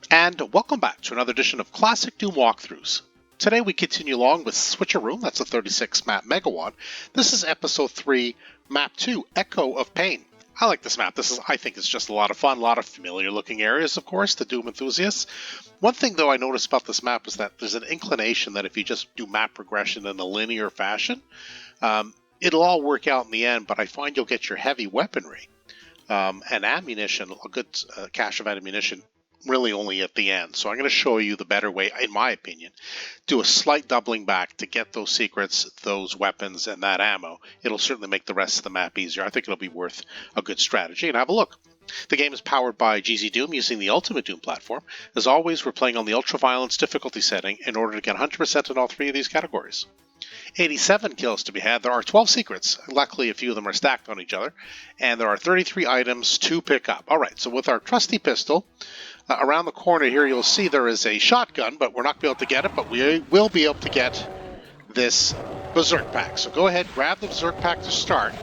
And welcome back to another edition of Classic Doom Walkthroughs. Today we continue along with Switcheroom, that's a 36 map MW. This is episode 3, map 2, Echo of Pain. I like this map. I think it's just a lot of fun, a lot of familiar looking areas, of course, to Doom enthusiasts. One thing though I noticed about this map is that there's an inclination that if you just do map progression in a linear fashion, it'll all work out in the end, but I find you'll get your heavy weaponry and ammunition, a good cache of ammunition, really only at the end. So I'm going to show you the better way, in my opinion. Do a slight doubling back to get those secrets, those weapons, and that ammo. It'll certainly make the rest of the map easier. I think it'll be worth a good strategy, and have a look. The game is powered by GZDoom using the Ultimate Doom platform. As always, we're playing on the Ultra-Violence difficulty setting in order to get 100% in all 3 of these categories. 87 kills to be had. There are 12 secrets. Luckily, a few of them are stacked on each other. And there are 33 items to pick up. All right, so with our trusty pistol, around the corner here, you'll see there is a shotgun, but we're not going to be able to get it, but we will be able to get this Berserk Pack. So go ahead, grab the Berserk Pack to start.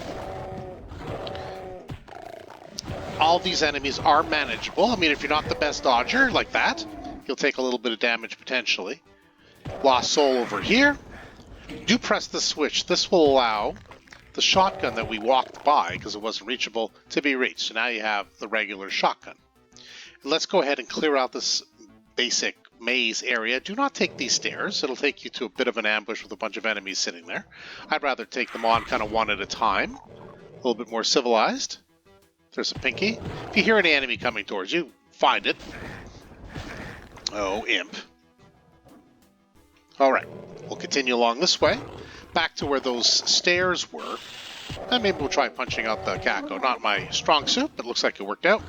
All these enemies are manageable. I mean, if you're not the best dodger like that, you'll take a little bit of damage potentially. Lost Soul over here. Do press the switch. This will allow the shotgun that we walked by, because it wasn't reachable, to be reached. So now you have the regular shotgun. Let's go ahead and clear out this basic maze area. Do not take these stairs. It'll take you to a bit of an ambush with a bunch of enemies sitting there. I'd rather take them on kind of one at a time. A little bit more civilized. There's a pinky. If you hear any enemy coming towards you, find it. Oh, imp. Alright, we'll continue along this way. Back to where those stairs were. And maybe we'll try punching out the Kako. Not my strong suit, but looks like it worked out.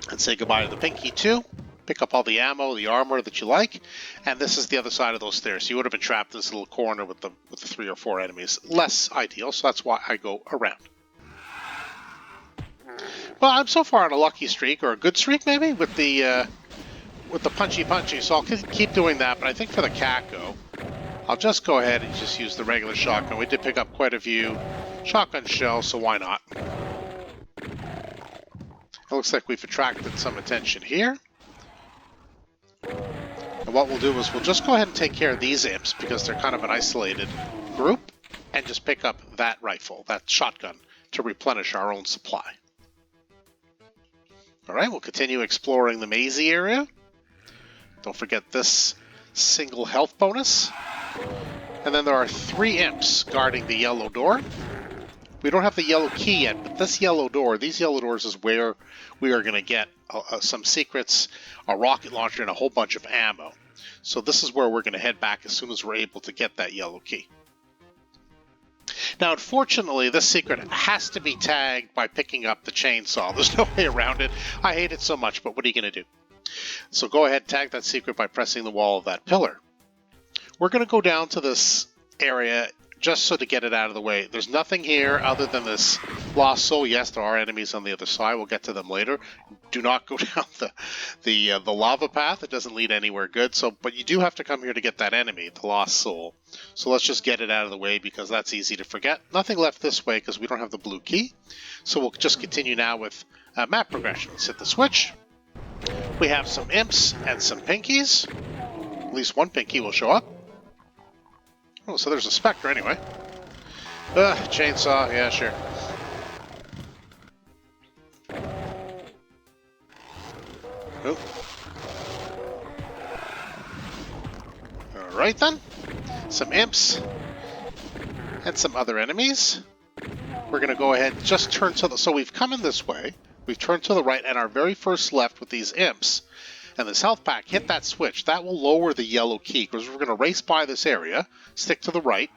And say goodbye to the pinky too. Pick up all the ammo, the armor that you like. And this is the other side of those stairs. So you would have been trapped in this little corner with the 3 or 4 enemies. Less ideal, so that's why I go around. Well, I'm so far on a lucky streak, or a good streak maybe, with the punchy. So I'll keep doing that, but I think for the Kako, I'll just go ahead and just use the regular shotgun. We did pick up quite a few shotgun shells, so why not? It looks like we've attracted some attention here. And what we'll do is we'll just go ahead and take care of these imps, because they're kind of an isolated group, and just pick up that rifle, that shotgun, to replenish our own supply. Alright, we'll continue exploring the mazy area. Don't forget this single health bonus. And then there are 3 imps guarding the yellow door. We don't have the yellow key yet, but this yellow door, these yellow doors is where we are going to get some secrets, a rocket launcher, and a whole bunch of ammo. So this is where we're going to head back as soon as we're able to get that yellow key. Now, unfortunately, this secret has to be tagged by picking up the chainsaw. There's no way around it. I hate it so much, but what are you going to do? So go ahead, tag that secret by pressing the wall of that pillar. We're going to go down to this area just so to get it out of the way. There's nothing here other than this Lost Soul. Yes, there are enemies on the other side. We'll get to them later. Do not go down the lava path. It doesn't lead anywhere good. But you do have to come here to get that enemy, the Lost Soul. So let's just get it out of the way, because that's easy to forget. Nothing left this way because we don't have the blue key. So we'll just continue now with map progression. Let's hit the switch. We have some imps and some pinkies. At least one pinky will show up. Oh, so there's a Spectre anyway. Chainsaw, yeah, sure. Oh. Alright then. Some imps. And some other enemies. We're going to go ahead and just turn to the... So we've come in this way. We've turned to the right, and our very first left with these imps. And this health pack, hit that switch. That will lower the yellow key, because we're going to race by this area, stick to the right.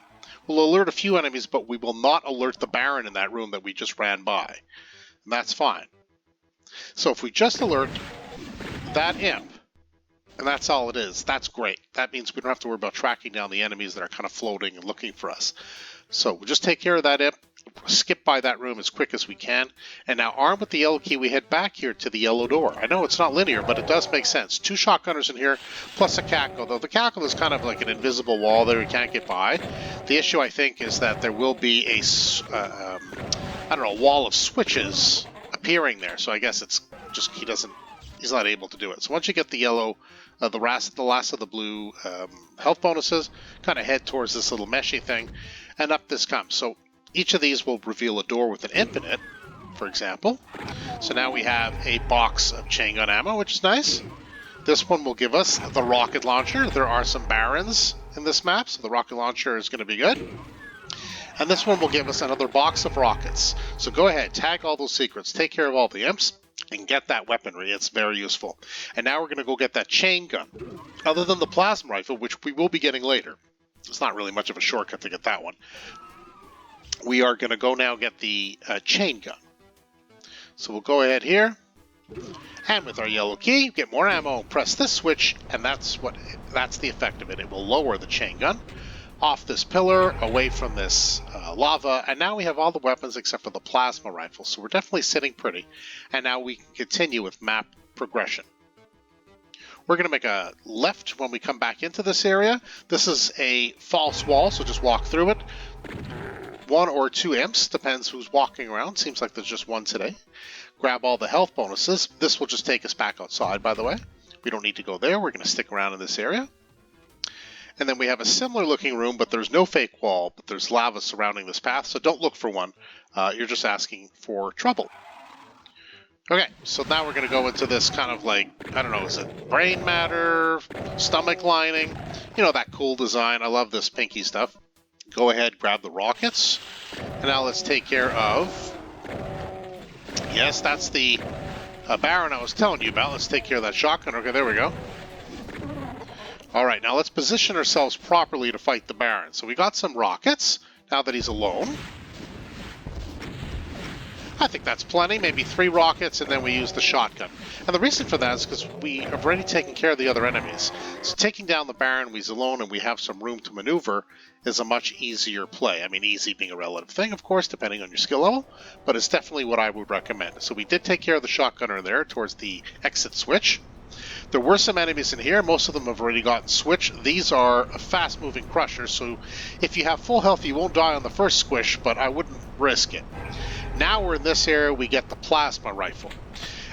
We'll alert a few enemies, but we will not alert the Baron in that room that we just ran by. And that's fine. So if we just alert that imp, and that's all it is, that's great. That means we don't have to worry about tracking down the enemies that are kind of floating and looking for us. So we'll just take care of that imp. Skip by that room as quick as we can. And now, armed with the yellow key, we head back here to the yellow door. I know it's not linear, but it does make sense. 2 shotgunners in here, plus a Kako. Though the Kako is kind of like an invisible wall there we can't get by. The issue, I think, is that there will be a wall of switches appearing there. So I guess it's just he doesn't he's not able to do it. So once you get the yellow, the last of the blue health bonuses, kind of head towards this little meshy thing, and up this comes. So each of these will reveal a door with an imp in it, for example. So now we have a box of chain gun ammo, which is nice. This one will give us the rocket launcher. There are some barons in this map, so the rocket launcher is going to be good. And this one will give us another box of rockets. So go ahead, tag all those secrets, take care of all the imps, and get that weaponry. It's very useful. And now we're going to go get that chain gun. Other than the plasma rifle, which we will be getting later. It's not really much of a shortcut to get that one. We are going to go now get the chain gun. So we'll go ahead here. And with our yellow key, get more ammo, press this switch, and that's the effect of it. It will lower the chain gun off this pillar, away from this lava, and now we have all the weapons except for the plasma rifle, so we're definitely sitting pretty. And now we can continue with map progression. We're going to make a left when we come back into this area. This is a false wall, so just walk through it. 1 or 2 imps, depends who's walking around. Seems like there's just one today. Grab all the health bonuses. This will just take us back outside, by the way. We don't need to go there. We're going to stick around in this area. And then we have a similar looking room, but there's no fake wall, but there's lava surrounding this path, so don't look for one. You're just asking for trouble. Okay, so now we're going to go into this kind of like, I don't know, is it brain matter, stomach lining? You know, that cool design. I love this pinky stuff. Go ahead, grab the rockets. And now let's take care of... Yes, that's the Baron I was telling you about. Let's take care of that shotgun. Okay, there we go. Alright, now let's position ourselves properly to fight the Baron. So we got some rockets, now that he's alone. I think that's plenty, maybe 3 rockets, and then we use the shotgun. And the reason for that is because we have already taken care of the other enemies. So taking down the Baron, he's alone, and we have some room to maneuver, is a much easier play. I mean, easy being a relative thing, of course, depending on your skill level, but it's definitely what I would recommend. So we did take care of the shotgunner there towards the exit switch. There were some enemies in here. Most of them have already gotten switched. These are fast-moving crushers, so if you have full health, you won't die on the first squish, but I wouldn't risk it. Now we're in this area, we get the plasma rifle.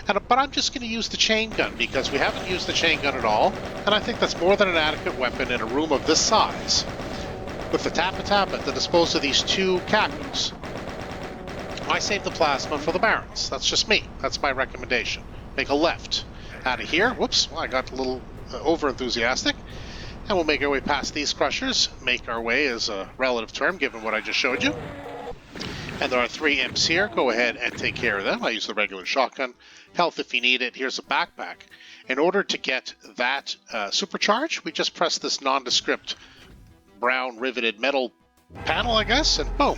But I'm just going to use the chain gun, because we haven't used the chain gun at all, and I think that's more than an adequate weapon in a room of this size. With the Tappa to dispose of these 2 cacos. I save the plasma for the Barons. That's just me. That's my recommendation. Make a left out of here. Whoops, well, I got a little over-enthusiastic. And we'll make our way past these crushers. Make our way is a relative term, given what I just showed you. And there are 3 imps here. Go ahead and take care of them. I use the regular shotgun. Health if you need it. Here's a backpack. In order to get that supercharge, we just press this nondescript brown riveted metal panel, I guess, and boom.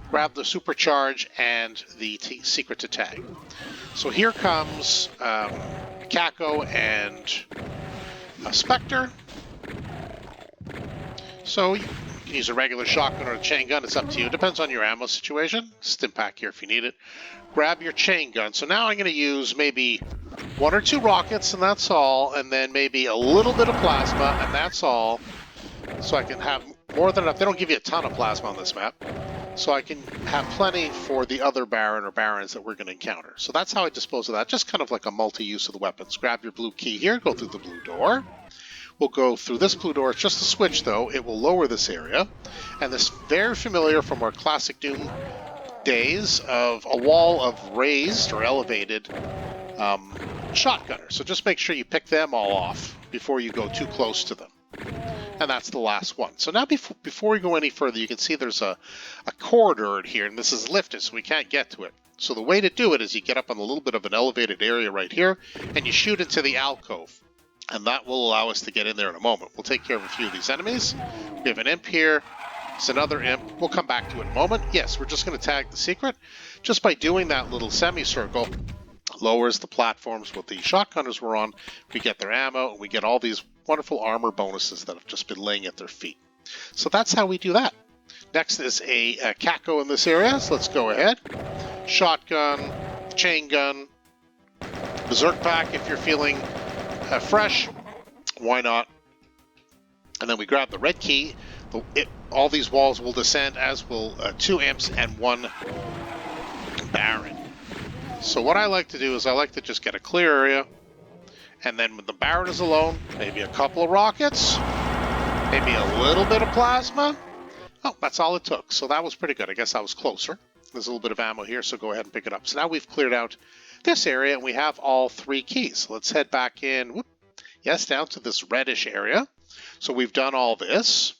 Grab the supercharge and the secret to tag. So here comes Caco and a Spectre. So you can use a regular shotgun or a chain gun. It's up to you. Depends on your ammo situation. Stim pack here if you need it. Grab your chain gun. So now I'm going to use maybe 1 or 2 rockets, and that's all. And then maybe a little bit of plasma, and that's all. So I can have more than enough. They don't give you a ton of plasma on this map. So I can have plenty for the other Baron or Barons that we're going to encounter. So that's how I dispose of that. Just kind of like a multi-use of the weapons. Grab your blue key here. Go through the blue door. We'll go through this blue door. It's just a switch, though. It will lower this area. And this is very familiar from our classic Doom days of a wall of raised or elevated shotgunners. So just make sure you pick them all off before you go too close to them. And that's the last one. So now before we go any further, you can see there's a corridor in here, and this is lifted, so we can't get to it. So the way to do it is you get up on a little bit of an elevated area right here, and you shoot into the alcove. And that will allow us to get in there in a moment. We'll take care of a few of these enemies. We have an imp here. It's another imp. We'll come back to it in a moment. Yes, we're just going to tag the secret. Just by doing that little semicircle, lowers the platforms what the shotgunners were on. We get their ammo, and we get all these wonderful armor bonuses that have just been laying at their feet. So that's how we do that. Next is a Caco in this area, so let's go ahead. Shotgun, chain gun, berserk pack if you're feeling fresh, why not? And then we grab the red key. All these walls will descend, as will 2 imps and 1 Baron. So what I like to do is I like to just get a clear area, And then when the Baron is alone, maybe a couple of rockets, maybe a little bit of plasma. Oh, that's all it took. So that was pretty good. I guess I was closer. There's a little bit of ammo here, so go ahead and pick it up. So now we've cleared out this area, and we have all 3 keys. So let's head back in, yes, down to this reddish area. So we've done all this.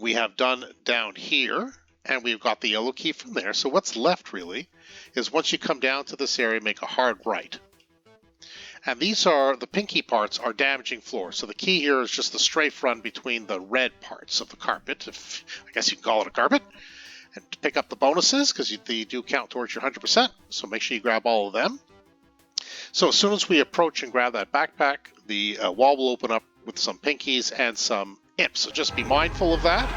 We have done down here, and we've got the yellow key from there. So what's left, really, is once you come down to this area, make a hard right. And these are, the pinky parts are damaging floors. So the key here is just the strafe run between the red parts of the carpet, if I guess you can call it a carpet. And to pick up the bonuses, because they do count towards your 100%, so make sure you grab all of them. So as soon as we approach and grab that backpack, the wall will open up with some pinkies and some imps. So just be mindful of that.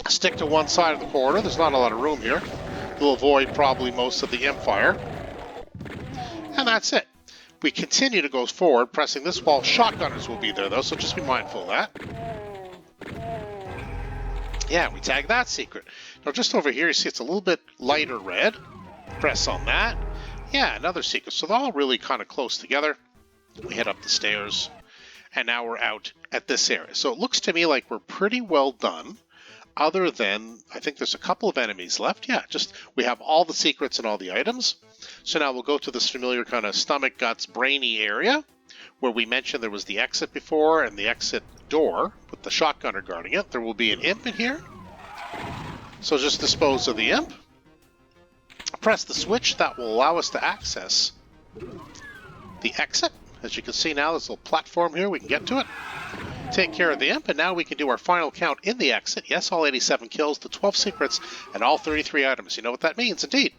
Stick to one side of the corridor. There's not a lot of room here. You'll avoid probably most of the imp fire. And that's it. We continue to go forward, pressing this wall. Shotgunners will be there, though, so just be mindful of that. Yeah, we tag that secret. Now, just over here, you see it's a little bit lighter red. Press on that. Yeah, another secret. So they're all really kind of close together. We head up the stairs, and now we're out at this area. So it looks to me like we're pretty well done, other than, I think there's a couple of enemies left. Yeah, just we have all the secrets and all the items. So now we'll go to this familiar kind of stomach, guts, brainy area, where we mentioned there was the exit before and the exit door with the shotgunner guarding it. There will be an imp in here. So just dispose of the imp. Press the switch that will allow us to access the exit. As you can see now, there's a little platform here. We can get to it. Take care of the imp, and now we can do our final count in the exit. Yes, all 87 kills, the 12 secrets, and all 33 items. You know what that means, indeed.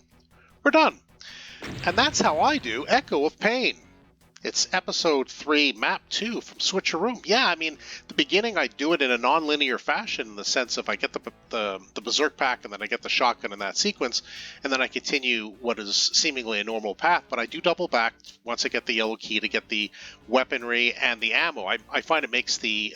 We're done. And that's how I do Echo of Pain. It's episode 3, map 2 from Switcheroom. Yeah, I mean, the beginning I do it in a non-linear fashion in the sense of I get the Berserk pack and then I get the shotgun in that sequence, and then I continue what is seemingly a normal path, but I do double back once I get the yellow key to get the weaponry and the ammo. I find it makes the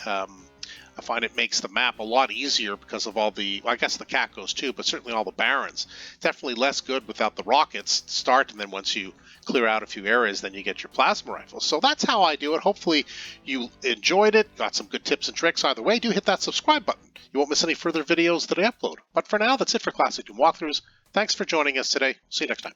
map a lot easier because of all the, well, I guess the Cacos too, but certainly all the Barons. Definitely less good without the rockets to start, and then once you clear out a few areas, then you get your plasma rifles. So that's how I do it. Hopefully you enjoyed it, got some good tips and tricks. Either way, do hit that subscribe button. You won't miss any further videos that I upload. But for now, that's it for Classic Doom Walkthroughs. Thanks for joining us today. See you next time.